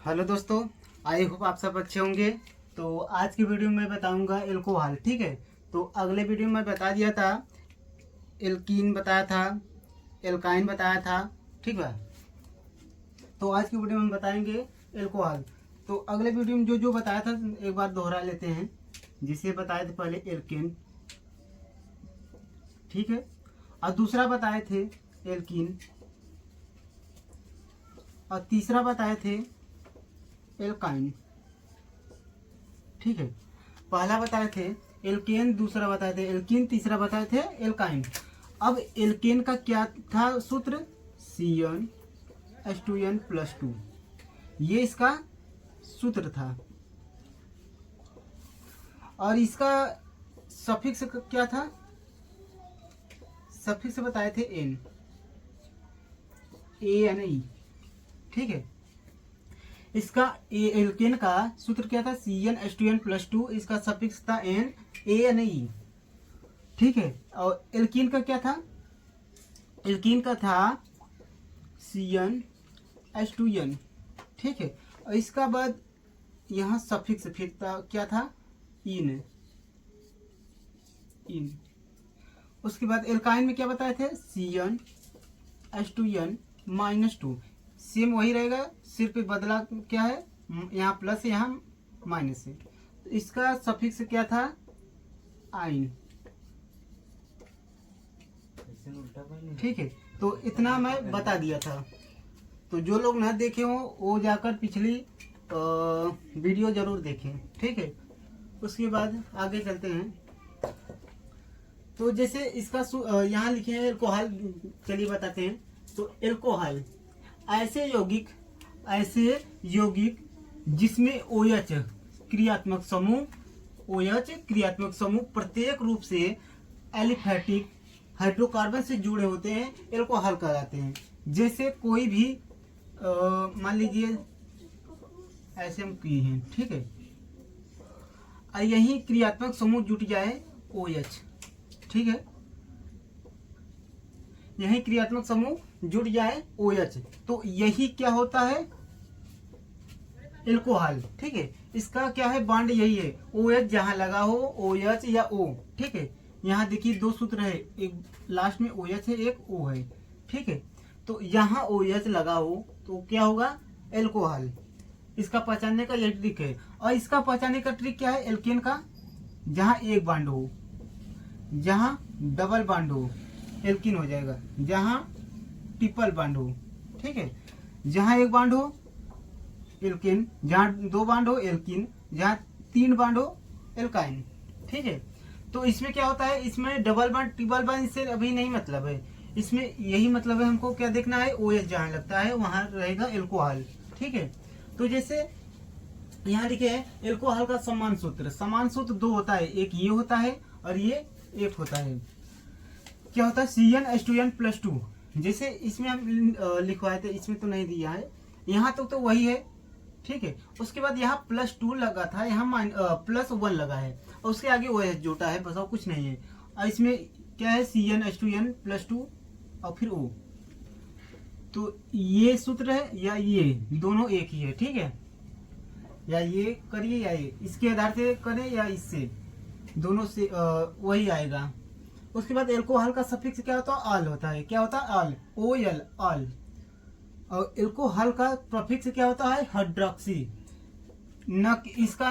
Hello दोस्तों, I hope आप सब अच्छे होंगे। तो आज की वीडियो में बताऊंगा एल्कोहल। ठीक है, तो अगले वीडियो में बता दिया था, एल्कीन बताया था, एल्काइन बताया था। ठीक है, तो आज की वीडियो में बताएंगे एल्कोहल। तो अगले वीडियो में जो जो बताया था एक बार दोहरा लेते हैं। जिसे बताए थे पहले एल्केन, ठीक है, और दूसरा बताए थे एल्कीन, और तीसरा बताए थे एल्काइन। ठीक है, पहला बताए थे एल्केन, दूसरा बताए थे एल्कीन, तीसरा बताए थे एल्काइन। अब एल्केन का क्या था सूत्र? CnH2n+2, ये इसका सूत्र था। और इसका सफिक्स क्या था? सफिक्स बताए थे N, ANE। ठीक है, इसका एल्केन का सूत्र क्या था? CnH2n+2, इसका सफिक्स था N, ANE। ठीक है, और एल्कीन का क्या था? एल्कीन का था CnH2n। ठीक है, और इसका बाद यहाँ सफिक्स फिर क्या था? इन। उसके बाद एल्काइन में क्या बताए थे? CnH2n-2। सेम वही रहेगा, सिर्फ बदला क्या है, यहाँ प्लस यहाँ माइनस है। तो इसका सफिक्स क्या था? आइन। ठीक है, तो इतना मैं बता दिया था। तो जो लोग ना देखे हो वो जाकर पिछली वीडियो जरूर देखें। ठीक है, उसके बाद आगे चलते हैं। तो जैसे इसका यहाँ लिखे हैं एल्कोहल, चलिए बताते हैं। तो एल्कोहल ऐसे यौगिक जिसमें OH क्रियात्मक समूह प्रत्येक रूप से एलिफैटिक हाइड्रोकार्बन से जुड़े होते हैं, एल्कोहल कहलाते हैं। जैसे कोई भी मान लीजिए ऐसे हम किए हैं, ठीक है, यही क्रियात्मक समूह जुट जाए OH। ठीक है, यही क्रियात्मक समूह जुड़ जाए OH, तो यही क्या होता है? एल्कोहल। ठीक है, इसका क्या है? बॉन्ड यही है, OH जहां लगा हो, OH या O। ठीक है, यहाँ देखिए दो सूत्र है, एक लास्ट में OH है, एक O है। ठीक है, तो यहाँ OH लगा हो तो क्या होगा? एल्कोहल। इसका पहचानने का यही ट्रिक है। और इसका पहचानने का ट्रिक क्या है एल्केन का? जहां एक बॉन्ड हो, जहां डबल बॉन्ड हो एल्कीन हो जाएगा, जहां ट्रिपल बॉन्ड हो। ठीक है, जहां एक बॉन्ड हो एल्कीन, जहां दो बॉन्ड हो एल्कीन, जहां तीन बॉन्ड हो एल्काइन। ठीक है, तो इसमें क्या होता है? इसमें डबल बॉन्ड ट्रिपल बॉन्ड इससे अभी नहीं मतलब है, इसमें यही मतलब है, हमको क्या देखना है? OH जहां लगता है वहां रहेगा एल्कोहल। ठीक है, तो जैसे यहाँ लिखे है एल्कोहल का समान सूत्र दो होता है, एक ये होता है और ये एक होता है। क्या होता है? CnH2n+2। जैसे इसमें हम लिखवाए थे, इसमें तो नहीं दिया है, यहाँ तो वही है। ठीक है, उसके बाद यहाँ +2 लगा था, यहाँ +1 लगा है, और उसके आगे OH जोटा है, बस और कुछ नहीं है। और इसमें क्या है? CnH2n+2 और फिर O। तो ये सूत्र है या ये दोनों एक ही है। ठीक है, या ये करिए या ये, इसके आधार से करें या इससे, दोनों से वही आएगा। उसके बाद एल्कोहल का सफिक्स क्या होता है? आल होता है। क्या होता है? आल, OL, आल। और एल्कोहल का प्रफिक्स क्या होता है? हाइड्रोक्सी। न इसका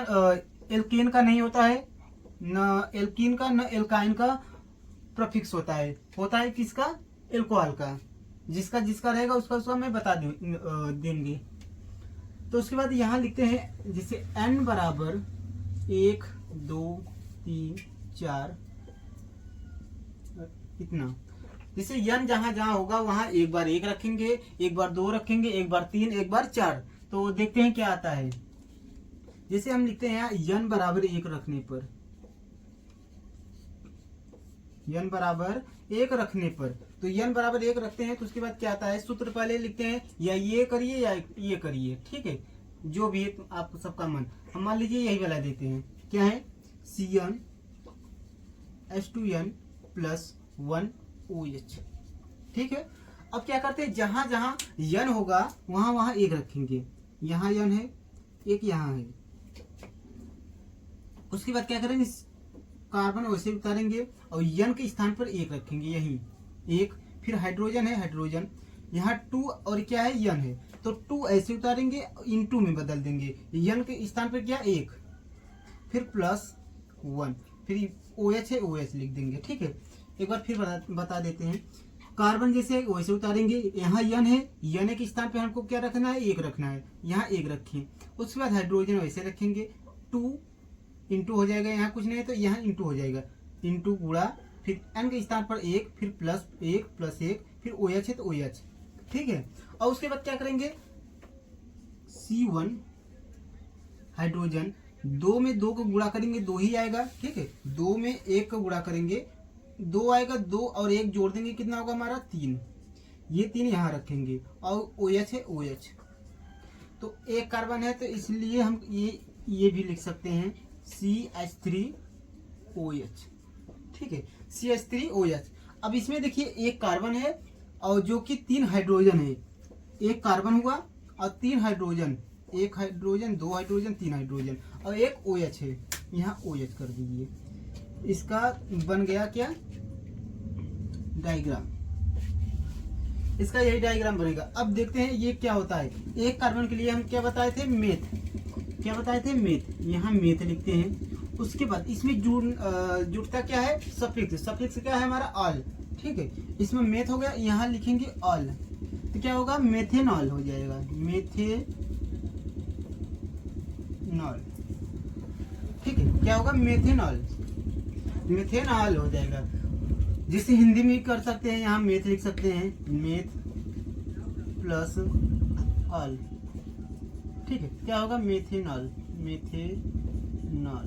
एल्केन का नहीं होता है, न एल्कीन का, न एल्काइन का प्रफिक्स होता है किसका? एल्कोहल का। जिसका जिसका रहेगा उसका मैं बता देंगे। तो उसके बाद यहाँ लिखते हैं, जिसे N बराबर 1 2 3 4 इतना। जैसे n जहां जहां होगा वहां एक बार 1 रखेंगे, एक बार 2 रखेंगे, एक बार 3, एक बार 4। तो देखते हैं क्या आता है। जैसे हम लिखते हैं n बराबर 1 रखने पर, n बराबर 1 रखने पर, तो n बराबर 1 रखते हैं तो उसके बाद क्या आता है? सूत्र पहले लिखते हैं, या ये करिए या ये करिए। ठीक है, जो भी है आप सबका मन। हम मान लीजिए यही वाला देते हैं, क्या है? CnH2n+1 OH। ठीक है, अब क्या करते हैं? जहां जहां n होगा वहां वहां 1 रखेंगे, यहाँ यन है, एक यहाँ है। उसके बाद क्या करेंगे, कार्बन वैसे उतारेंगे और यन के स्थान पर एक रखेंगे, यही एक। फिर हाइड्रोजन है, हाइड्रोजन यहाँ 2 और क्या है, यन है, तो 2 ऐसे उतारेंगे, इन 2 में बदल देंगे, यन के स्थान पर क्या, एक। फिर +1, फिर OH है, OH लिख देंगे। ठीक है, एक बार फिर बता देते हैं। कार्बन जैसे वैसे उतारेंगे, यहाँ यन है, यन के स्थान पे हमको क्या रखना है, एक रखना है, यहाँ एक रखें। उसके बाद हाइड्रोजन वैसे रखेंगे, 2 × हो जाएगा, यहाँ कुछ नहीं है तो यहाँ × हो जाएगा, × गुणा, फिर n के स्थान पर एक, फिर +1 +1, फिर OH है तो OH। ठीक है, और उसके बाद क्या करेंगे, C1 हाइड्रोजन 2 में 2 को गुणा करेंगे, 2 ही आएगा। ठीक है, 2 में 1 को गुणा करेंगे, 2 आएगा, 2 और 1 जोड़ देंगे, कितना होगा हमारा, 3। ये 3 यहाँ रखेंगे और OH है, OH। तो एक कार्बन है तो इसलिए हम ये भी लिख सकते हैं CH3OH। ठीक है, CH3OH। अब इसमें देखिए एक कार्बन है और जो कि 3 हाइड्रोजन है, एक कार्बन हुआ और 3 हाइड्रोजन, 1 हाइड्रोजन, 2 हाइड्रोजन, 3 हाइड्रोजन और एक OH है, यहाँ OH कर दीजिए। इसका बन गया क्या, डायग्राम, इसका यही डायग्राम बनेगा। अब देखते हैं ये क्या होता है। एक कार्बन के लिए हम क्या बताए थे, मेथ, क्या बताए थे, मेथ, यहाँ मेथ लिखते हैं। उसके बाद इसमें जुड़ता क्या है, सफिक्स, सफिक्स क्या है हमारा, ऑल। ठीक है, इसमें मेथ हो गया, यहाँ लिखेंगे ऑल, तो क्या होगा, मेथेनॉल हो जाएगा, मेथेनॉल। ठीक है, क्या होगा, मेथेनॉल, मेथेनॉल हो जाएगा। जिसे हिंदी में कर सकते हैं, यहाँ मेथ लिख सकते हैं, मेथ प्लस ऑल। ठीक है, क्या होगा, मेथेनॉल, मेथेनॉल,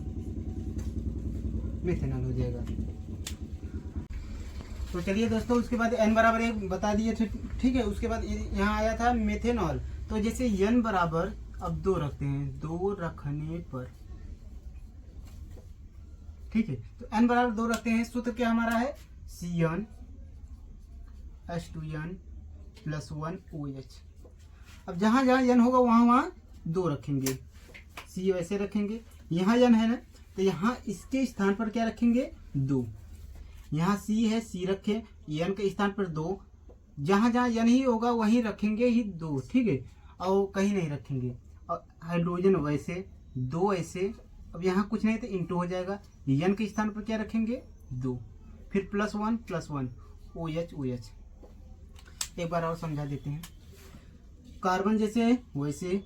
मेथेनॉल हो जाएगा। तो चलिए दोस्तों, उसके बाद n बराबर 1 बता दिए थे। ठीक है, उसके बाद यहाँ आया था मेथेनॉल, तो जैसे n बराबर अब 2 रखते हैं, 2 रखने पर, ठीक है, तो n बराबर 2 रखते हैं। सूत्र क्या हमारा है, CnH2n + 1 OH। अब जहां जहां n होगा वहां 2 रखेंगे, C वैसे रखेंगे, यहाँ n है ना, तो यहाँ इसके स्थान पर क्या रखेंगे, 2। यहाँ C है, C रखें, n के स्थान पर 2, जहां जहां n ही होगा वहीं रखेंगे ही 2। ठीक है, और कहीं नहीं रखेंगे। और हाइड्रोजन वैसे, 2 ऐसे, अब यहाँ कुछ नहीं तो × हो जाएगा, n के स्थान पर क्या रखेंगे, 2, फिर +1 +1 OH OH। एक बार और समझा देते हैं। कार्बन जैसे है वैसे,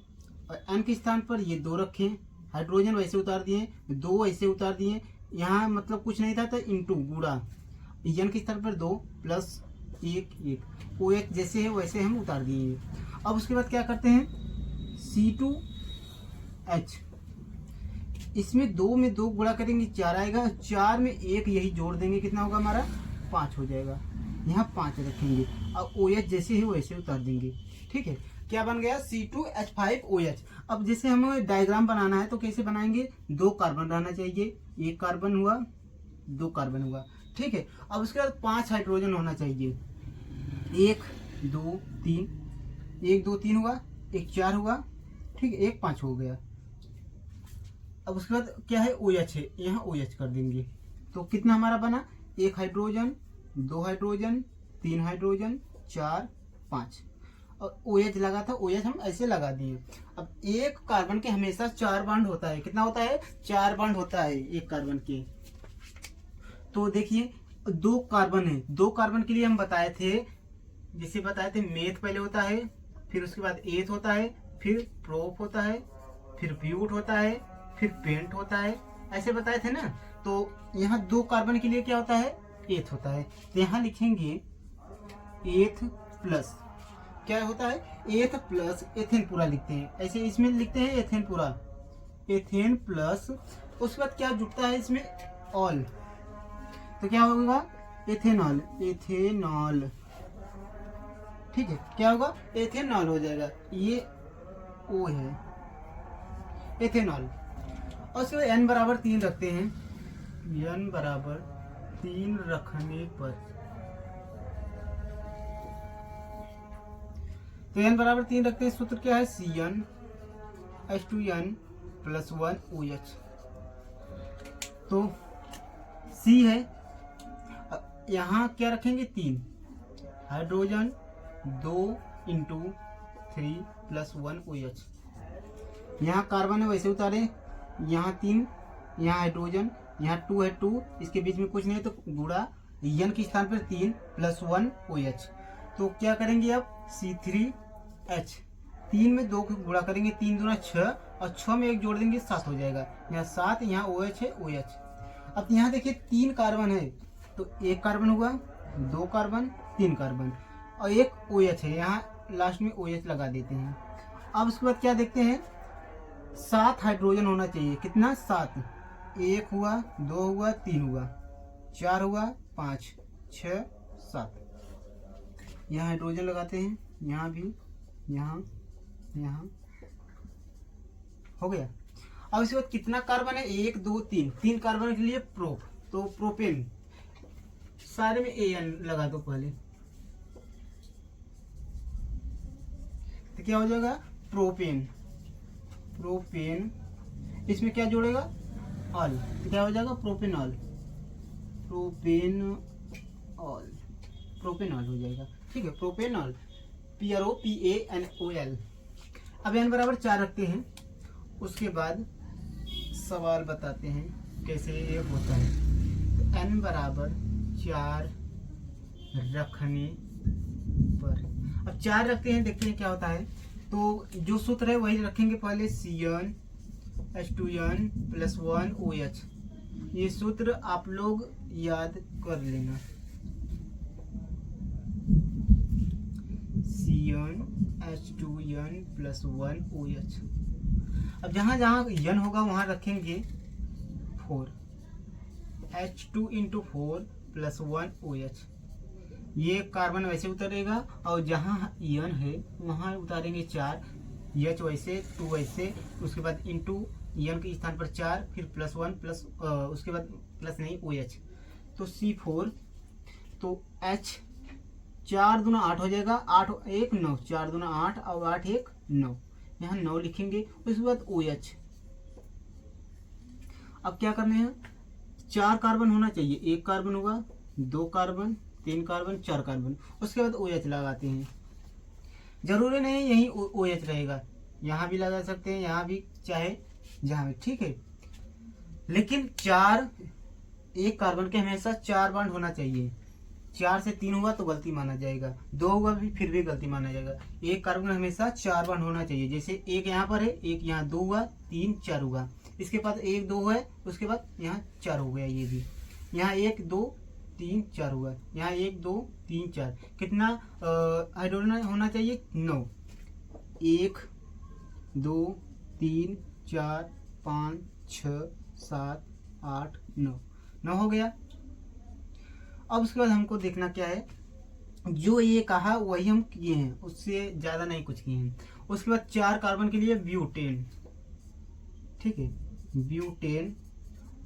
और n के स्थान पर ये 2 रखें, हाइड्रोजन वैसे उतार दिए, 2 ऐसे उतार दिए, यहाँ मतलब कुछ नहीं था तो × गुणा, n के स्थान पर 2 +1 1 OH जैसे है वैसे हम उतार दिए। अब उसके बाद क्या करते हैं, C2H, इसमें 2 में 2 गुणा करेंगे, 4 आएगा, 4 में 1 यही जोड़ देंगे, कितना होगा हमारा, 5 हो जाएगा, यहाँ 5 रखेंगे और OH जैसे है वैसे उतार देंगे। ठीक है, क्या बन गया, C2H5OH। अब जैसे हमें डायग्राम बनाना है तो कैसे बनाएंगे, 2 कार्बन रहना चाहिए, 1 कार्बन हुआ, 2 कार्बन हुआ। ठीक है, अब उसके बाद 5 हाइड्रोजन होना चाहिए, 1 2 3, 1 2 3 हुआ, 1 4 हुआ। ठीक है, 1 5 हो गया। अब उसके बाद क्या है, OH है, यहाँ OH कर देंगे, तो कितना हमारा बना, 1 हाइड्रोजन, 2 हाइड्रोजन, 3 हाइड्रोजन, 4 5, और OH लगा था, OH हम ऐसे लगा दिए। अब एक कार्बन के हमेशा 4 बॉन्ड होता है, कितना होता है, 4 बॉन्ड होता है एक कार्बन के। तो देखिए 2 कार्बन है, 2 कार्बन के लिए हम बताए थे, जिसे बताए थे मेथ पहले होता है, फिर उसके बाद एथ होता है, फिर प्रोप होता है, फिर ब्यूट होता है, फिर पेंट होता है, ऐसे बताए थे ना। तो यहाँ 2 कार्बन के लिए क्या होता है, एथ होता है, तो यहाँ लिखेंगे एथ प्लस, क्या होता है, एथ प्लस एथेन पूरा लिखते हैं, ऐसे इसमें लिखते हैं एथेन पूरा, एथेन प्लस, उसके बाद क्या जुड़ता है इसमें, ऑल, तो क्या होगा, एथेनॉल, एथेनॉल। ठीक है, क्या होगा, एथेनॉल हो जाएगा, ये O है, एथेनॉल। और उसके बाद n बराबर 3 रखते हैं, n बराबर 3 रखने पर, तो n बराबर 3 रखते हैं, सूत्र क्या है, Cn H2N प्लस 1 OH। तो C है, यहाँ क्या रखेंगे 3 हाइड्रोजन 2 इंटू 3 प्लस 1 OH। यहाँ कार्बन है वैसे उतारे, यहाँ 3, यहाँ हाइड्रोजन, यहाँ 2 है 2, इसके बीच में कुछ नहीं है तो गुणा N के स्थान पर 3 प्लस 1 OH। तो क्या करेंगे अब C3H, 3 में 2 को गुणा करेंगे, 3 दूना 6 और 6 में 1 जोड़ देंगे 7 हो जाएगा। यहाँ 7, यहाँ OH है OH। अब यहाँ देखिए 3 कार्बन है तो 1 कार्बन हुआ, 2 कार्बन, 3 कार्बन और 1 OH है, यहाँ लास्ट में OH लगा देते हैं। अब उसके बाद क्या देखते हैं, 7 हाइड्रोजन होना चाहिए। कितना 7, 1 हुआ, 2 हुआ, 3 हुआ, 4 हुआ, 5, 6, 7। यहाँ हाइड्रोजन लगाते हैं, यहाँ भी, यहाँ, यहाँ हो गया। अब इसके बाद कितना कार्बन है, 1 2 3, 3 कार्बन के लिए तो प्रोपेन, सारे में AN लगा दो पहले, तो क्या हो जाएगा प्रोपेन। प्रोपेन इसमें क्या जोड़ेगा ऑल, तो क्या हो जाएगा प्रोपेनॉल। प्रोपेनॉल, प्रोपेनॉल हो जाएगा, ठीक है प्रोपेनॉल, PROPANOL। अब n बराबर 4 रखते हैं, उसके बाद सवाल बताते हैं कैसे ये होता है। तो n बराबर 4 रखने पर, अब 4 रखते हैं, देखते हैं क्या होता है। तो जो सूत्र है वही रखेंगे पहले, CN H2N प्लस 1 OH। ये सूत्र आप लोग याद कर लेना, CN H2N प्लस 1 OH। अब जहाँ जहाँ n होगा वहाँ रखेंगे 4, H2 इंटू 4 प्लस 1 OH। ये कार्बन वैसे उतरेगा और जहाँ n है वहाँ उतारेंगे 4, H वैसे 2 वैसे, उसके बाद इंटू n के स्थान पर 4, फिर प्लस 1 प्लस उसके बाद प्लस नहीं OH, तो C4। तो H 4 दूना 8 हो जाएगा, 8 1 9, 4 दूना 8 और 8 1 9, यहाँ 9 लिखेंगे। उसके बाद OH। अब क्या करने हैं, 4 कार्बन होना चाहिए, 1 कार्बन होगा, 2 कार्बन, 3 कार्बन, 4 कार्बन, उसके बाद OH लगाते हैं। जरूरी नहीं यही OH रहेगा, यहाँ भी लगा सकते हैं, यहाँ भी, चाहे जहाँ भी, ठीक है। लेकिन 4, 1 कार्बन के हमेशा 4 बॉन्ड होना चाहिए। 4 से 3 हुआ तो गलती माना जाएगा, 2 हुआ भी फिर भी गलती माना जाएगा। 1 कार्बन हमेशा 4 बॉन्ड होना चाहिए। जैसे 1 यहाँ पर है, 1 यहाँ, 2 हुआ, 3 4 हुआ, इसके बाद 1 2 है, उसके बाद यहाँ 4 हो गया, ये भी यहाँ 1 2 3 4 हुआ, यहाँ 1 2 3 4, कितना हाइड्रोजन होना चाहिए 9, 1 2 3 4 5 6 7 8 9 हो गया। अब उसके बाद हमको देखना क्या है, जो ये कहा वही हम किए हैं, उससे ज़्यादा नहीं कुछ किए हैं। उसके बाद 4 कार्बन के लिए ब्यूटेन, ठीक है, ब्यूटेन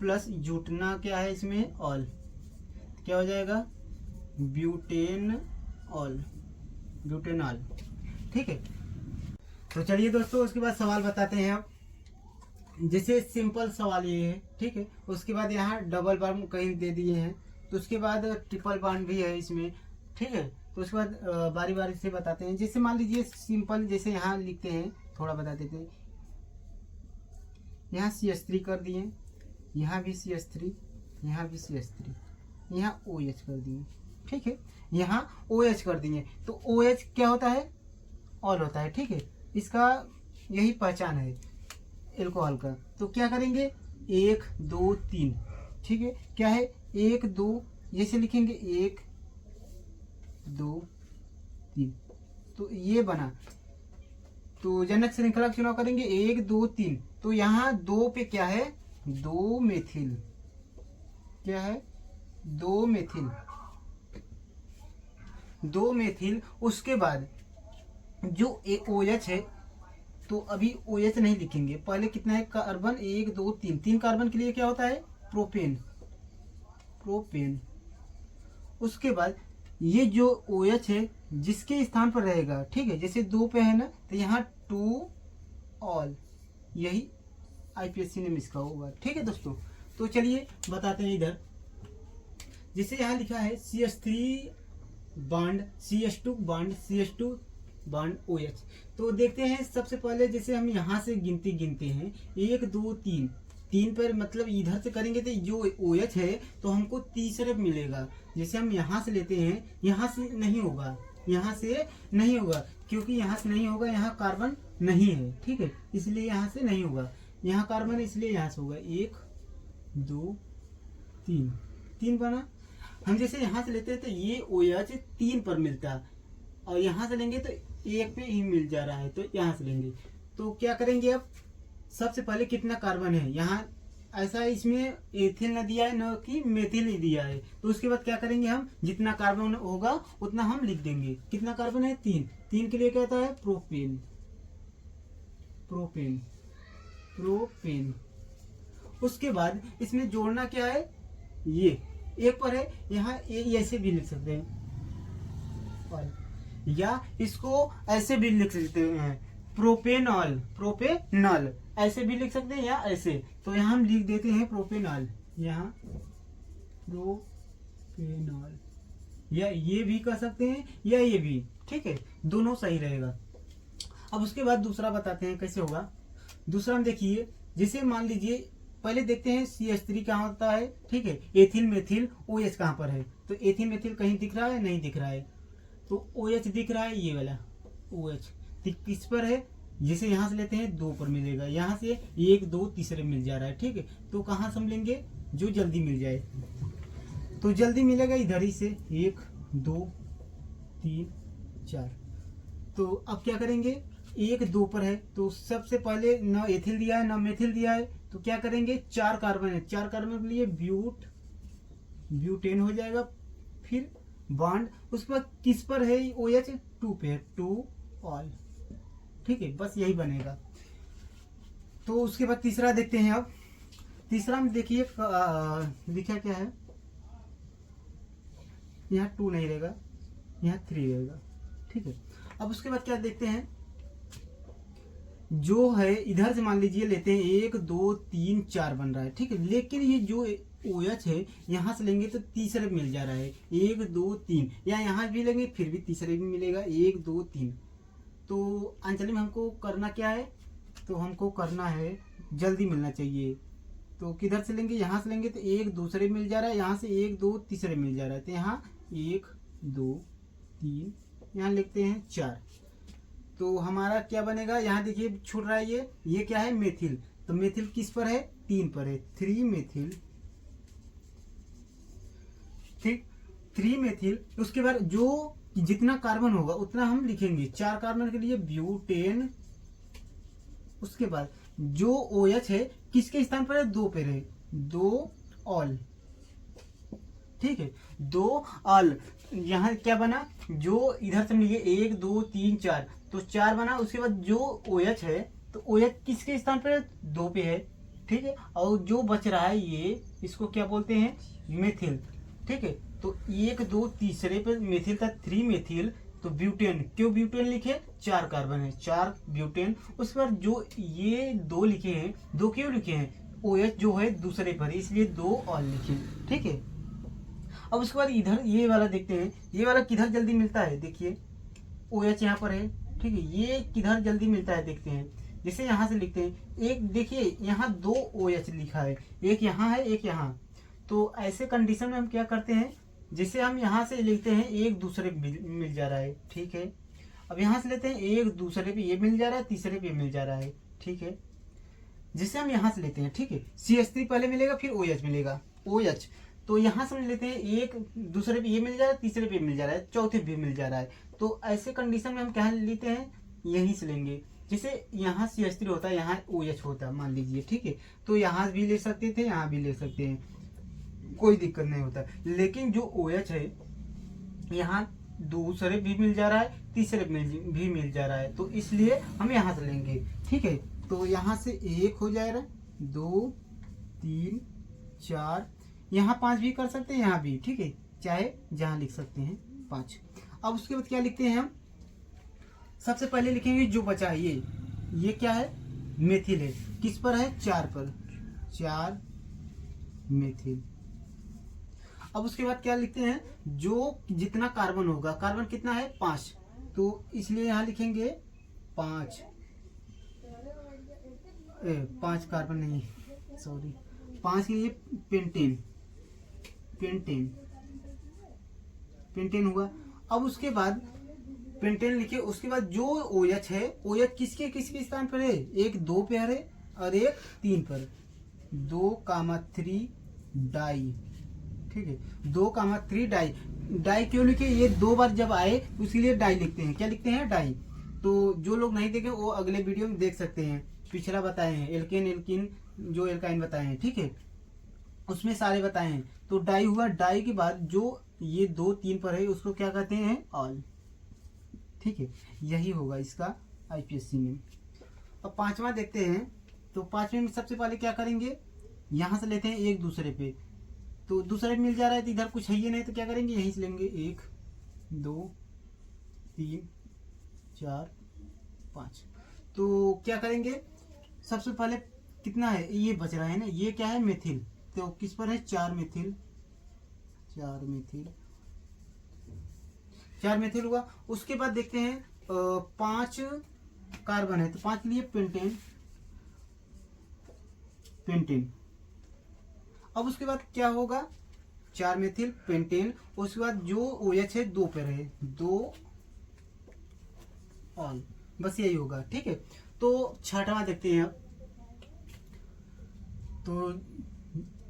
प्लस जुटना क्या है इसमें ऑल, क्या हो जाएगा ब्यूटेन ऑल, ब्यूटेनॉल, ठीक है। तो चलिए दोस्तों उसके बाद सवाल बताते हैं। अब जैसे सिंपल सवाल ये है, ठीक है। उसके बाद यहाँ डबल बॉन्ड कहीं दे दिए हैं, तो उसके बाद ट्रिपल बॉन्ड भी है इसमें, ठीक है। तो उसके बाद बारी बारी से बताते हैं। जैसे मान लीजिए सिंपल, जैसे यहाँ लिखते हैं, थोड़ा बता देते हैं। यहाँ CH3 कर दिए, यहाँ भी CH3, यहाँ भी CH3, यहाँ OH कर दिए, ठीक है। यहाँ OH कर दिए, तो OH क्या होता है ऑल होता है, ठीक है। इसका यही पहचान है एल्कोहल का। तो क्या करेंगे 1 2 3, ठीक है। क्या है 1 2, जैसे लिखेंगे 1 2 3, तो ये बना। तो जनक श्रृंखला चुनाव करेंगे 1 2 3, तो यहाँ 2 पे क्या है 2 मेथिल, क्या है 2 मेथिल, 2 मेथिल। उसके बाद जो OH है, तो अभी OH नहीं लिखेंगे, पहले कितना है कार्बन 1 2 3, 3 कार्बन के लिए क्या होता है प्रोपेन, प्रोपेन। उसके बाद ये जो OH है जिसके स्थान पर रहेगा, ठीक है, जैसे 2 पे है ना, तो यहाँ 2 ऑल, यही आईपीएससी ने मिस का होगा। ठीक है दोस्तों, तो चलिए बताते हैं इधर। जैसे यहाँ लिखा है CH3 bond CH2 bond CH2 bond OH। तो देखते हैं सबसे पहले, जैसे हम यहाँ से गिनते हैं 1 2 3, 3 पर मतलब इधर से करेंगे तो जो OH है तो हमको तीसरे मिलेगा। जैसे हम यहाँ से लेते हैं, यहाँ से नहीं होगा, यहाँ से नहीं होगा, क्योंकि यहाँ से नहीं होगा, यहाँ कार्बन नहीं है। ठीक है, इसलिए यहाँ से नहीं होगा, यहाँ कार्बन इसलिए यहाँ से होगा 1 2 3, 3 बना। हम जैसे यहाँ से लेते हैं तो ये OH 3 पर मिलता है, और यहाँ से लेंगे तो 1 पे ही मिल जा रहा है, तो यहाँ से लेंगे। तो क्या करेंगे अब, सबसे पहले कितना कार्बन है यहाँ, ऐसा इसमें एथिल न दिया है न कि मेथिल ही दिया है। तो उसके बाद क्या करेंगे, हम जितना कार्बन होगा उतना हम लिख देंगे। कितना कार्बन है, 3, 3 के लिए क्या होता है प्रोपेन, प्रोपेन, प्रोपेन। उसके बाद इसमें जोड़ना क्या है, ये एक पर है, यहाँ ऐसे भी लिख सकते हैं, या इसको ऐसे भी लिख सकते हैं प्रोपेनॉल, प्रोपेनॉल ऐसे भी लिख सकते हैं या ऐसे। तो यहाँ हम लिख देते हैं प्रोपेनॉल, यहाँ प्रोपेनॉल, या ये भी कर सकते हैं या ये भी। ठीक है, दोनों सही रहेगा। अब उसके बाद दूसरा बताते हैं कैसे होगा। दूसरा हम देखिए, जैसे मान लीजिए पहले देखते हैं CH3 कहाँ होता है। ठीक है, एथिल मेथिल OH कहाँ पर है, तो एथिल मेथिल कहीं दिख रहा है, नहीं दिख रहा है, तो OH दिख रहा है, ये वाला OH किस पर है, जिसे यहाँ से लेते हैं 2 पर मिलेगा, यहाँ से 1 2 तीसरे मिल जा रहा है। ठीक है, तो कहाँ से हम लेंगे, जो जल्दी मिल जाए, तो जल्दी मिलेगा इधर ही से 1 2 3 4। तो अब क्या करेंगे, 1 2 पर है, तो सबसे पहले न एथिल दिया है न मेथिल दिया है, तो क्या करेंगे, 4 कार्बन है, 4 कार्बन के लिए ब्यूटेन हो जाएगा। फिर बॉन्ड, उस पर किस पर है, OH 2 पे है, 2 ऑल। ठीक है, बस यही बनेगा। तो उसके बाद तीसरा देखते हैं। अब तीसरा में देखिए लिखा क्या है, यहाँ 2 नहीं रहेगा, यहाँ 3 रहेगा। ठीक है, अब उसके बाद क्या देखते हैं, जो है इधर से मान लीजिए लेते हैं 1 2 3 4 बन रहा है। ठीक है, लेकिन ये जो OH है यहाँ से लेंगे तो तीसरे मिल जा रहा है 1 2 3, या यहाँ भी लेंगे फिर भी तीसरे भी मिलेगा 1 2 3। तो अंचली में हमको करना क्या है, तो हमको करना है जल्दी मिलना चाहिए। तो किधर से लेंगे, यहाँ से लेंगे तो 1 दूसरे मिल जा रहा है, यहाँ से 1 2 तीसरे मिल जा रहा है, तो यहाँ 1 2 3, यहाँ लिखते हैं 4। तो हमारा क्या बनेगा, यहाँ देखिए छूट रहा है, ये क्या है मेथिल, तो मेथिल किस पर है, 3 पर है, 3 मेथिल। ठीक, 3 मेथिल। उसके बाद जो जितना कार्बन होगा उतना हम लिखेंगे, 4 कार्बन के लिए ब्यूटेन। उसके बाद जो OH है किसके स्थान पर है, 2 पे है, 2 ऑल। ठीक है, 2 ऑल। यहाँ क्या बना, जो इधर से मिलिए 1 2 3 4, तो 4 बना। उसके बाद जो OH है, तो OH किसके स्थान पर है, 2 पे है। ठीक है, और जो बच रहा है ये, इसको क्या बोलते हैं, मेथिल। ठीक है, तो 1 2 तीसरे पे मेथिल था, 3 मेथिल, तो ब्यूटेन। क्यों ब्यूटेन लिखे, 4 कार्बन है, 4 ब्यूटेन। उस पर जो ये 2 लिखे हैं, 2 क्यों लिखे हैं, OH जो है दूसरे पर, इसलिए 2 ऑल लिखे। ठीक है, अब उसके बाद इधर ये वाला देखते हैं, ये वाला किधर जल्दी मिलता है, देखिए OH यहाँ पर है। ठीक है, ये किधर जल्दी मिलता है देखते हैं। जैसे यहाँ से लिखते हैं, एक देखिए यहाँ 2 OH लिखा है, एक यहाँ है एक यहाँ। तो ऐसे कंडीशन में हम क्या करते हैं, जैसे हम यहाँ से लिखते हैं एक दूसरे पे मिल जा रहा है। ठीक है, अब यहाँ से लेते हैं एक दूसरे पे ये मिल जा रहा है, तीसरे पे मिल जा रहा है। ठीक है, जिसे हम यहाँ से लेते हैं। ठीक है, CH3 पहले मिलेगा फिर OH मिलेगा, OH। तो यहाँ से लेते हैं एक दूसरे पे ये मिल जा रहा है, तीसरे पे मिल जा रहा है, चौथे पे मिल जा रहा है। तो ऐसे कंडीशन में हम क्या लेते हैं, यहीं से लेंगे। जैसे यहाँ CH3 होता है, यहाँ OH होता है मान लीजिए। ठीक है, तो यहाँ भी ले सकते थे, यहाँ भी ले सकते हैं, कोई दिक्कत नहीं होता। लेकिन जो OH है यहाँ दूसरे भी मिल जा रहा है, तीसरे भी मिल जा रहा है, तो इसलिए हम यहाँ से लेंगे। ठीक है, तो यहाँ से 1 हो जाएगा, 2 3 4, यहाँ 5 भी कर सकते हैं, यहाँ भी। ठीक है, चाहे जहाँ लिख सकते हैं 5। अब उसके बाद क्या लिखते हैं हम, सबसे पहले लिखेंगे जो बचा है ये क्या है, मेथिल है, किस पर है, 4 पर, 4 मेथिल। अब उसके बाद क्या लिखते हैं, जो जितना कार्बन होगा, कार्बन कितना है 5, तो इसलिए यहाँ लिखेंगे 5, 5 कार्बन नहीं, सॉरी, 5 के लिए पेंटेन, पेंटेन, पेंटेन हुआ। अब उसके बाद पेंटेन लिखे, उसके बाद जो OH है, OH किसके किसके स्थान पर है, एक 2 पे है और एक 3 पर, 2,3 डाई, ठीक है, 2,3 डाई। डाई क्यों लिखे, ये 2 बार जब आए उसके लिए डाई लिखते हैं, क्या लिखते हैं, डाई। तो जो लोग नहीं देखे वो अगले वीडियो में देख सकते हैं, पिछला बताए हैं, एल्केन एल्किन जो एल्काइन बताए हैं, ठीक है, उसमें सारे बताए हैं। तो डाई हुआ, डाई के बाद जो ये 2 3 पर है उसको क्या कहते हैं, ऑल, ठीक है, यही होगा इसका IPSC में। अब 5वां देखते हैं, तो 5वें में सबसे पहले क्या करेंगे, यहाँ से लेते हैं एक दूसरे पे, तो दूसरे पे मिल जा रहा है तो इधर कुछ है ही नहीं, तो क्या करेंगे, यहीं से लेंगे, 1 2 3 4 5। तो क्या करेंगे, सबसे पहले कितना है, ये बच रहा है ना, ये क्या है, मेथिल, तो किस पर है, 4 मेथिल, 4 मेथिल, 4 मेथिल हुआ। उसके बाद देखते हैं 5 कार्बन है, तो 5 के लिए पेंटेन, पेंटेन। अब उसके बाद क्या होगा, 4 मेथिल पेंटेन, उसके बाद जो OH है 2 पर है, 2 ऑल, बस यही होगा, ठीक है। तो 6वां देखते हैं। अब तो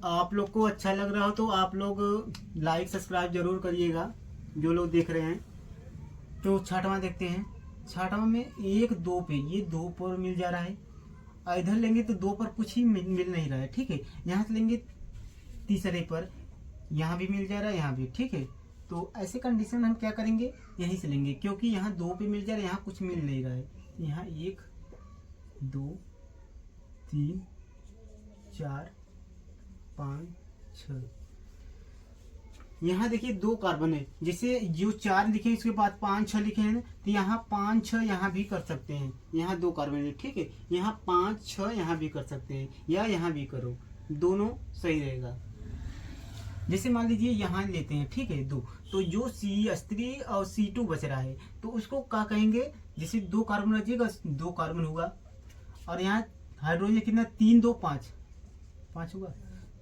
आप लोग को अच्छा लग रहा हो तो आप लोग लाइक सब्सक्राइब जरूर करिएगा, जो लोग देख रहे हैं। तो 6वां देखते हैं। 6वां में 1 2 पे, ये 2 पर मिल जा रहा है, इधर लेंगे तो 2 पर कुछ ही मिल नहीं रहा है, ठीक है। यहाँ से लेंगे तीसरे पर, यहाँ भी मिल जा रहा है, यहाँ भी, ठीक है। तो ऐसे कंडीशन हम क्या करेंगे, यहीं से लेंगे, क्योंकि यहाँ 2 पे मिल जा रहा है, यहाँ कुछ मिल नहीं रहा है। यहाँ 1 2 3 4 5 6, यहाँ देखिए 2 कार्बन है, जैसे जो 4 लिखे इसके बाद 5 6 लिखे हैं ना, तो यहाँ 5 6 यहाँ भी कर सकते हैं, यहाँ 2 कार्बन है, ठीक है। यहाँ 5 6 यहाँ भी कर सकते हैं, या यहाँ भी करो, दोनों सही रहेगा। जैसे मान लीजिए यहाँ लेते हैं, ठीक है, 2, तो जो CH3 और C2 बच रहा है तो उसको क्या कहेंगे, जैसे 2 कार्बन रचिएगा, 2 कार्बन हुआ, और यहाँ हाइड्रोजन कितना, 3 2 5 5 होगा,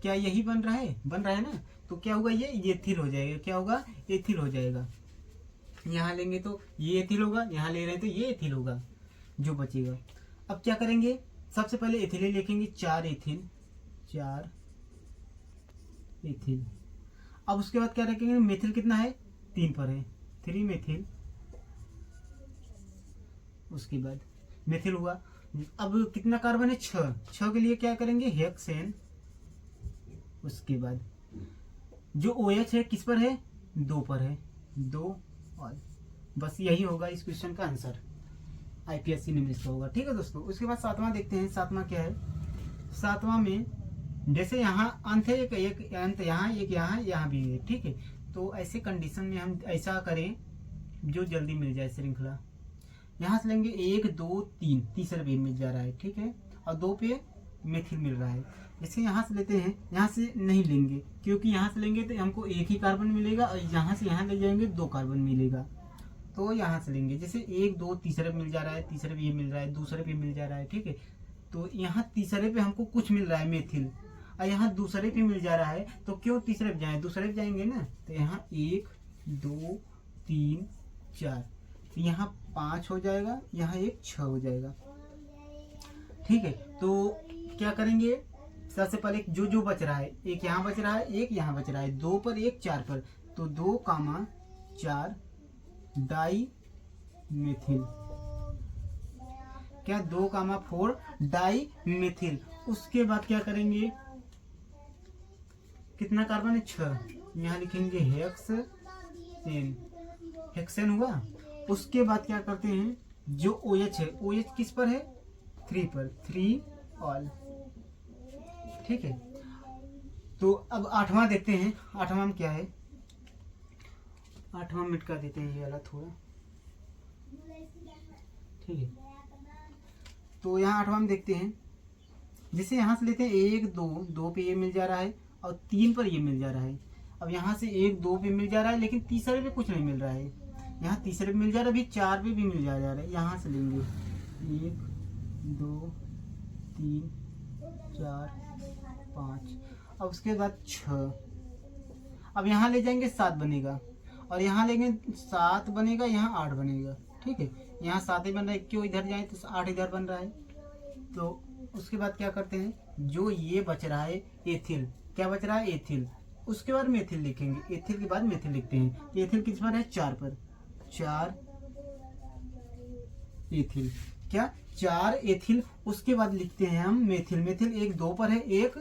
क्या यही बन रहा है ना, तो क्या होगा, ये एथिल हो जाएगा, क्या होगा, एथिल हो जाएगा। यहाँ लेंगे तो ये एथिल होगा, यहाँ ले रहे हैं तो ये एथिल होगा जो बचेगा। अब क्या करेंगे, सबसे पहले एथिल लिखेंगे, 4 एथिल, 4 एथिल। अब उसके बाद क्या रखेंगे, मेथिल कितना है, 3 पर है, 3 मेथिल। उसके बाद मेथिल हुआ। अब कितना कार्बन है, 6 के लिए क्या करेंगे, हेक्सेन। उसके बाद जो OH है किस पर है, 2 पर है, 2 और, बस यही होगा इस क्वेश्चन का आंसर, IPSC निम्न का होगा, ठीक है दोस्तों। उसके बाद 7वां देखते हैं। 7वां क्या है, 7वां में जैसे यहाँ अंत है, एक अंत यहाँ, एक यहाँ भी है, ठीक है। तो ऐसे कंडीशन में हम ऐसा करें जो जल्दी मिल जाए श्रृंखला। यहाँ से लेंगे 1 2 3, तीसरा भी मिल जा रहा है, ठीक है, और 2 पे मेथिल मिल रहा है। जैसे यहाँ से लेते हैं, यहाँ से नहीं लेंगे, क्योंकि यहाँ से लेंगे तो हमको 1 ही कार्बन मिलेगा, और यहाँ से यहाँ ले जाएंगे 2 कार्बन मिलेगा, तो यहाँ से लेंगे। जैसे 1 2 तीसरे पे मिल जा रहा है, तीसरे पे ये मिल रहा है, दूसरे पे मिल जा रहा है, ठीक है। तो यहाँ तीसरे पे हमको कुछ मिल रहा है मेथिल, और यहाँ दूसरे पे मिल जा रहा है, तो क्यों तीसरे पे जाए, दूसरे पे जाएंगे ना। तो यहाँ 1 2 3 4, तो यहाँ 5 हो जाएगा, यहाँ एक 6 हो जाएगा, ठीक है। तो क्या करेंगे, सबसे पहले जो जो बच रहा है, एक यहाँ बच रहा है, एक यहाँ बच रहा है, 2 पर 1 4 पर, तो 2 4 डाई मेथिल, क्या 2 4 डाई मेथिल। उसके बाद क्या करेंगे, कितना कार्बन है, 6, यहाँ लिखेंगे हेक्सेन, हेक्सेन हुआ। उसके बाद क्या करते हैं, जो OH है, OH किस पर है, 3 पर, 3 ऑल, ठीक है। तो अब 8वां देखते हैं। 8वां में क्या है, 8वां मिटका देते हैं ये वाला थोड़ा, ठीक है। तो यहाँ 8वां में देखते हैं, जैसे यहाँ से लेते हैं 1 2, 2 पे ये मिल जा रहा है और 3 पर ये मिल जा रहा है। अब यहाँ से 1 2 पे मिल जा रहा है, लेकिन तीसरे पे कुछ नहीं मिल रहा है। यहाँ तीसरे पे मिल जा रहा है, अभी 4 पे भी मिल जा रहा है। यहाँ से लेंगे 1 2 3 4 5, अब उसके बाद 6। अब यहाँ ले जाएंगे 7 बनेगा, और यहाँ लेंगे 7 बनेगा, यहाँ 8 बनेगा। ठीक है, यहाँ 7 ही बन रहा है, क्यों इधर जाए तो 8 इधर बन रहा है। तो उसके बाद क्या करते हैं, जो ये बच रहा है एथिल, क्या बच रहा है एथिल, उसके बाद मेथिल लिखेंगे। एथिल के बाद मेथिल लिखते हैं। एथिल किस पर है, 4 पर, 4 एथिल, क्या 4 एथिल। उसके बाद लिखते हैं हम मेथिल। मेथिल 1 2 पर है, 1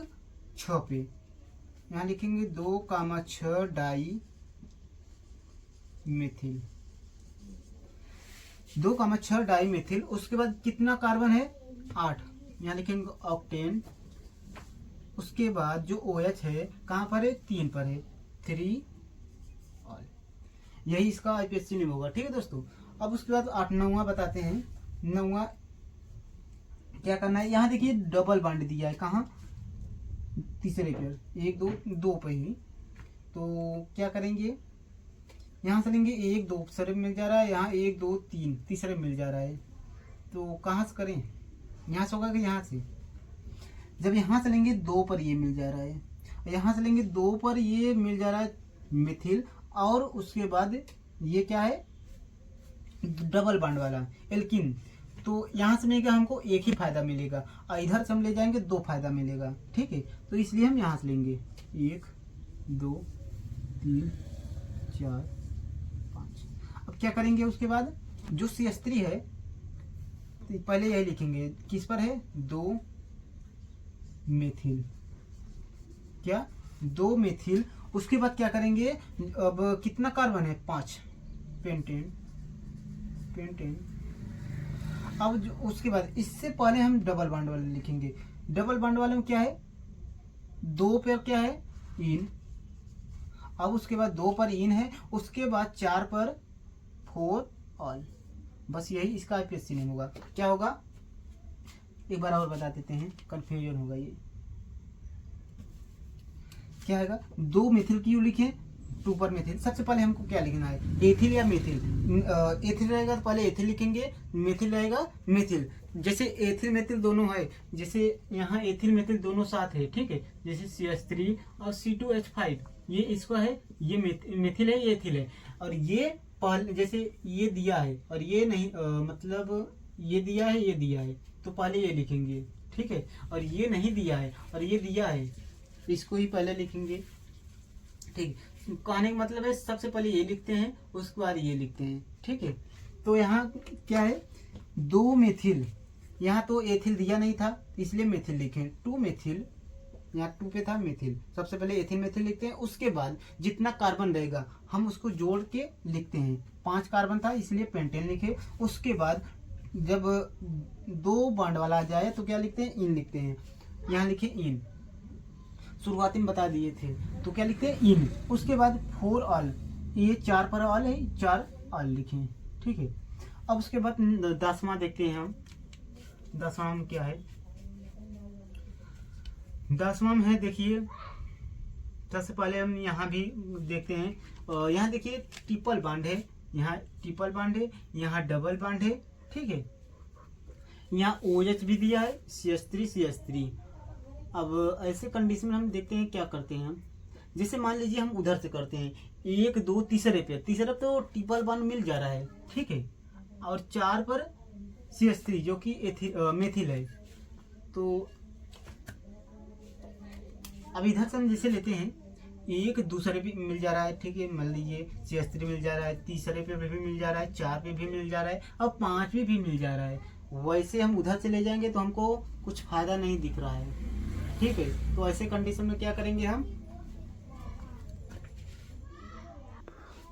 6 पे, यहाँ लिखेंगे 2,6 डाई मेथिल, 2,6 डाई मेथिल। उसके बाद कितना कार्बन है, 8, यहाँ लिखेंगे ऑक्टेन। उसके बाद जो OH है कहाँ पर है, 3 पर है, 3 ऑल। यही इसका IPSC नेम होगा। ठीक है दोस्तों, अब उसके बाद 9वां बताते हैं। 9वां क्या करना है, यहाँ देखिए डबल बॉन्ड दिया है, कहाँ, तीसरे पे, 1 2 2 पे ही। तो क्या करेंगे, यहाँ से लेंगे 1 2 दूसरे में मिल जा रहा है, यहाँ 1 2 3 तीसरे में मिल जा रहा है। तो कहाँ से करें, यहाँ से होगा कि यहाँ से। जब यहाँ से लेंगे 2 पर ये मिल जा रहा है, यहाँ से लेंगे 2 पर ये मिल जा रहा है मिथिल, और उसके बाद ये क्या है, डबल बॉन्ड वाला एल्किन। तो यहाँ से लेंगे हमको 1 ही फायदा मिलेगा, और इधर से हम ले जाएंगे 2 फायदा मिलेगा। ठीक है, तो इसलिए हम यहाँ से लेंगे 1 2 3 4 5। अब क्या करेंगे, उसके बाद जो CH3 है, तो पहले यही लिखेंगे, किस पर है, 2 मेथिल, क्या 2 मेथिल। उसके बाद क्या करेंगे, अब कितना कार्बन है, 5 पेंटेन, पेंटेन। अब जो उसके बाद इससे पहले हम डबल बॉन्ड वाले लिखेंगे। डबल बॉन्ड वाले में क्या है, 2 पर क्या है, इन। अब उसके बाद 2 पर इन है, उसके बाद 4 पर 4 ऑल। बस यही इसका IPSC नेम होगा। क्या होगा, एक बार और बता देते हैं, कंफ्यूजन होगा ये। क्या है, 2 मेथिल क्यों लिखे, 2 पर मेथिल। सबसे पहले हमको क्या लिखना है, एथिल या मेथिल। एथिल रहेगा तो पहले एथिल लिखेंगे, मेथिल रहेगा मेथिल। जैसे एथिल मेथिल दोनों है, जैसे यहाँ एथिल मेथिल दोनों साथ है। ठीक है, जैसे CH3 और C2H5, ये इसका है, ये मेथिल है, ये एथिल है। और ये पहले जैसे ये दिया है और ये नहीं, मतलब ये दिया है, ये दिया है, तो पहले ये लिखेंगे। ठीक है, और ये नहीं दिया है और ये दिया है, इसको ही पहले लिखेंगे। ठीक, कहने का मतलब है सबसे पहले ये लिखते हैं, उसके बाद ये लिखते हैं। ठीक है, तो यहाँ क्या है, 2 मेथिल, यहाँ तो एथिल दिया नहीं था इसलिए मेथिल लिखे, 2 मेथिल, यहाँ 2 पे था मेथिल। सबसे पहले एथिल मेथिल लिखते हैं, उसके बाद जितना कार्बन रहेगा हम उसको जोड़ के लिखते हैं। 5 कार्बन था इसलिए पेंटेन लिखे। उसके बाद जब 2 बॉन्ड वाला आ जाए तो क्या लिखते हैं, इन लिखते हैं। यहाँ लिखे इन, शुरुआती में बता दिए थे, तो क्या लिखते हैं, इन। उसके बाद 4 ऑल, ये 4 पर ऑल है, 4 ऑल लिखें। ठीक है, अब उसके बाद 10वां देखते हैं हम। 10वां में क्या है, 10वां में है, देखिए सबसे पहले हम यहाँ भी देखते हैं। यहाँ देखिए ट्रिपल बॉन्ड है, यहाँ ट्रिपल बॉन्ड है, यहाँ डबल बॉन्ड है। ठीक है, यहाँ OH भी दिया है, CH3। अब ऐसे कंडीशन में हम देखते हैं क्या करते हैं हम। जैसे मान लीजिए हम उधर से करते हैं, 1 2 तीसरे पे तो ट्रिपल बॉन्ड मिल जा रहा है। ठीक है, और 4 पर CH3 जो कि मेथिल है। तो अब इधर से हम जैसे लेते हैं, 1 दूसरे पे मिल जा रहा है। ठीक है, मान लीजिए CH3 मिल जा रहा है, तीसरे पे भी मिल जा रहा है, 4 पे भी मिल जा रहा है, और 5 पे भी मिल जा रहा है। वैसे हम उधर से ले जाएंगे तो हमको कुछ फायदा नहीं दिख रहा है। ठीक है, तो ऐसे कंडीशन में क्या करेंगे हम,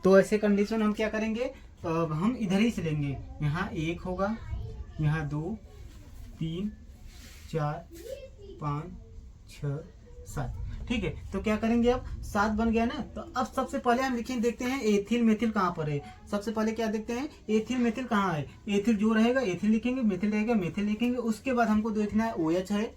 तो ऐसे कंडीशन हम क्या करेंगे, हम इधर ही से लेंगे। यहाँ 1 होगा, यहाँ 2 3 4 5 6 7। ठीक है। तो क्या करेंगे, अब 7 बन गया ना। तो अब सबसे पहले हम लिखेंगे, देखते हैं एथिल मेथिल कहाँ पर है। सबसे पहले क्या देखते हैं, एथिल मेथिल कहाँ है। एथिल जो रहेगा एथिल लिखेंगे, मेथिल रहेगा मेथिल लिखेंगे। उसके बाद हमको देखना है OH है,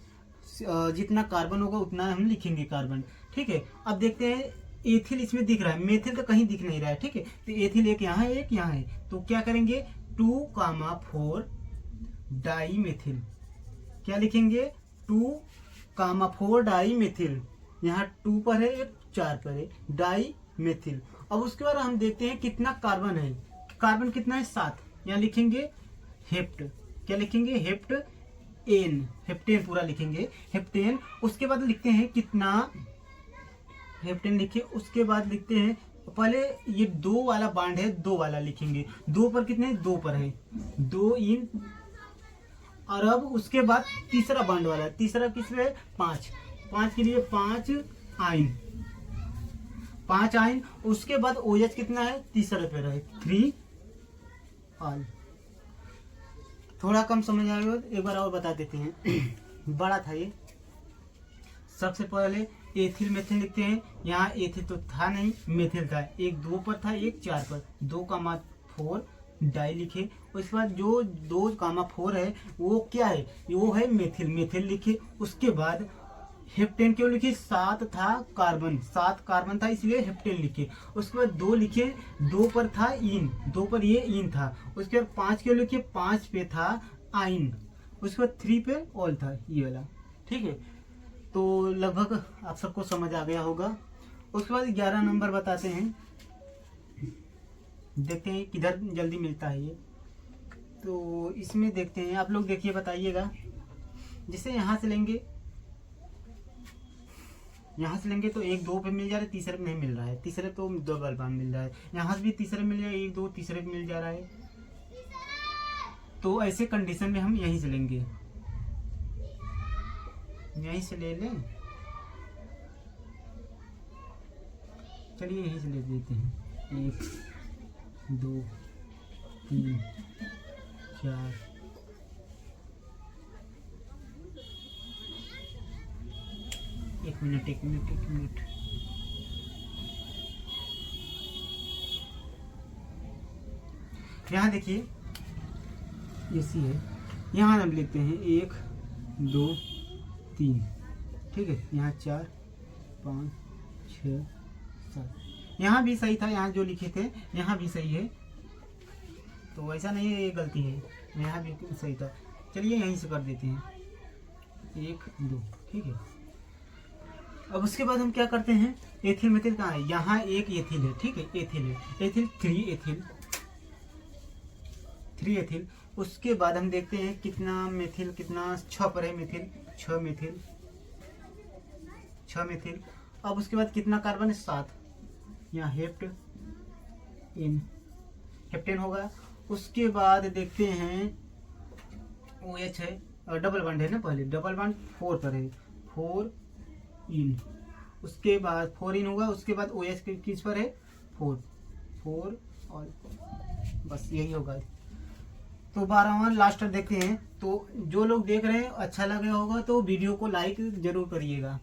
जितना कार्बन होगा उतना हम लिखेंगे कार्बन, ठीक है। अब देखते हैं एथिल इसमें दिख रहा है, मेथिल तो कहीं दिख नहीं रहा है, ठीक है। तो एथिल एक यहाँ है एक यहाँ है, तो क्या करेंगे 2,4 डाई मेथिल, क्या लिखेंगे 2,4 डाई मेथिल। यहाँ 2 पर है, एक 4 पर है, डाई मेथिल। अब उसके बाद हम देखते हैं कितना कार्बन है। कार्बन कितना है 7, यहाँ लिखेंगे हेप्ट, क्या लिखेंगे हेप्ट एन, हेप्टेन पूरा लिखेंगे हेप्टेन। उसके बाद लिखते हैं कितना, हेप्टेन लिखे। उसके बाद लिखते हैं पहले ये 2 वाला बांड है, 2 वाला लिखेंगे। 2 पर कितने, 2 पर है 2 इन। और अब उसके बाद तीसरा बांड वाला, तीसरा किस पे है 5, 5 के लिए 5 आइन, 5 आइन। उसके बाद OH कितना है, तीसरे पे रहे 3 ऑल। थोड़ा कम समझ आएगा, एक बार और बता देते हैं। बड़ा था ये। सबसे पहले एथिल मेथिल लिखते हैं। यहाँ एथिल तो था नहीं, मेथिल था, एक 2 पर था एक 4 पर, 2,4 डाई लिखे। उसके बाद जो 2,4 है वो क्या है, वो है मेथिल, मेथिल लिखे। उसके बाद हेप्टेन क्यों लिखे, 7 था कार्बन, 7 कार्बन था इसलिए हेप्टेन लिखे। उसके बाद 2 लिखे, 2 पर था इन, 2 पर ये इन था। उसके बाद 5 क्यों लिखे, 5 पे था आइन। उसके बाद 3 पे ऑल था ये वाला, ठीक है। तो लगभग आप सबको समझ आ गया होगा। उसके बाद 11 नंबर बताते हैं, देखते हैं किधर जल्दी मिलता है ये। तो इसमें देखते हैं, आप लोग देखिए बताइएगा। जिसे यहाँ से लेंगे, यहाँ से लेंगे तो 1 2 पे मिल जा रहा है, तीसरे पे नहीं मिल रहा है, तीसरे तो डबल बार मिल रहा है। यहाँ से भी तीसरे मिल रहा है, 1 2 तीसरे पे मिल जा रहा है। तो ऐसे कंडीशन में हम यहीं से लेंगे, यहीं से ले लें, चलिए यहीं से ले लेते हैं। 1 2 3 4 एक मिनट यहाँ देखिए ऐसी है। यहाँ हम लिखते हैं 1 2 3, ठीक है। यहाँ 4 5 6 7, यहाँ भी सही था, यहाँ जो लिखे थे यहाँ भी सही है। तो ऐसा नहीं है ये गलती है, यहाँ भी सही था। चलिए यहीं से कर देते हैं 1 2, ठीक है। अब उसके बाद हम क्या करते हैं, एथिल मेथिल कहाँ है, यहाँ एक एथिल है, ठीक है, एथिल है, एथिल 3 एथिल, 3 एथिल। उसके बाद हम देखते हैं कितना मेथिल, कितना 6 पर है मेथिल, 6 मेथिल, 6 मेथिल। अब उसके बाद कितना कार्बन है 7, यहाँ हेप्ट इन, हेप्टेन होगा। उसके बाद देखते हैं OH है, डबल बॉन्ड है ना, पहले डबल बॉन्ड 4 पर है, 4 इन। उसके बाद 4 इन होगा। उसके बाद OH किस पर है 4 और बस यही होगा। तो 12वां लास्ट देखते हैं। तो जो लोग देख रहे हैं अच्छा लगे होगा तो वीडियो को लाइक जरूर करिएगा।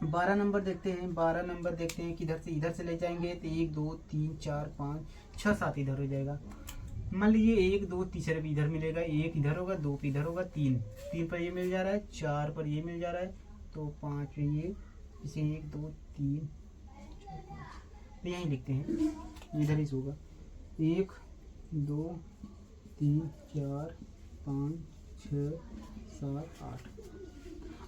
12 नंबर देखते हैं, 12 नंबर देखते हैं किधर से, इधर से ले जाएंगे तो 1 2 3 4 5 6 7 इधर हो जाएगा। मान लीजिए 1 2 तीसरे भी इधर मिलेगा, 1 इधर होगा, 2 पे इधर होगा, 3 पर ये मिल जा रहा है, 4 पर ये मिल जा रहा है, तो 5 पे ये, इसे 1 2 3 4 5 यहीं लिखते हैं, इधर ही होगा 1 2 3 4 5 6 7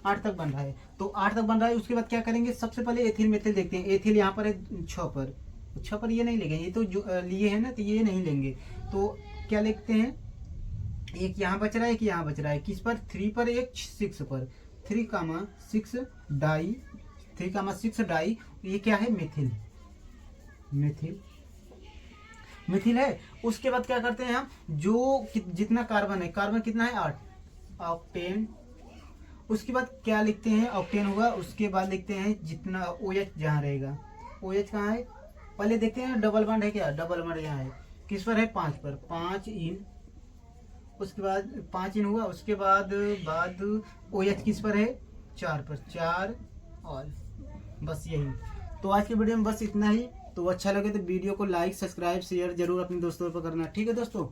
8 तक बन रहा है। तो 8 तक बन रहा है। उसके बाद क्या करेंगे, सबसे पहले एथिल मेथिल देखते हैं। एथिल यहाँ पर है 6 पर, 6 पर ये नहीं लेंगे, ये तो जो लिए हैं ना, तो ये नहीं लेंगे। तो क्या लिखते हैं, एक यहाँ बच रहा है, एक यहाँ बच रहा है, किस पर 3 पर, एक 6 पर, 3,6 डाई, 3,6 डाई। ये क्या है मेथिल, मेथिल मिथिल है। उसके बाद क्या करते हैं हम, जो जितना कार्बन है, कार्बन कितना है 8, ऑक्टेन। उसके बाद क्या लिखते हैं, ऑक्टेन होगा। उसके बाद लिखते हैं जितना OH जहाँ रहेगा, OH कहाँ है, पहले देखते हैं डबल बॉन्ड है क्या, डबल बॉन्ड यहाँ है, किस पर है 5 पर, 5 इन। उसके बाद 5 इन हुआ। उसके बाद OH किस पर है 4 पर, 4 ऑल। बस यही। तो आज की वीडियो में बस इतना ही। तो अच्छा लगे तो वीडियो को लाइक, सब्सक्राइब, शेयर जरूर अपने दोस्तों पर करना। ठीक है दोस्तों।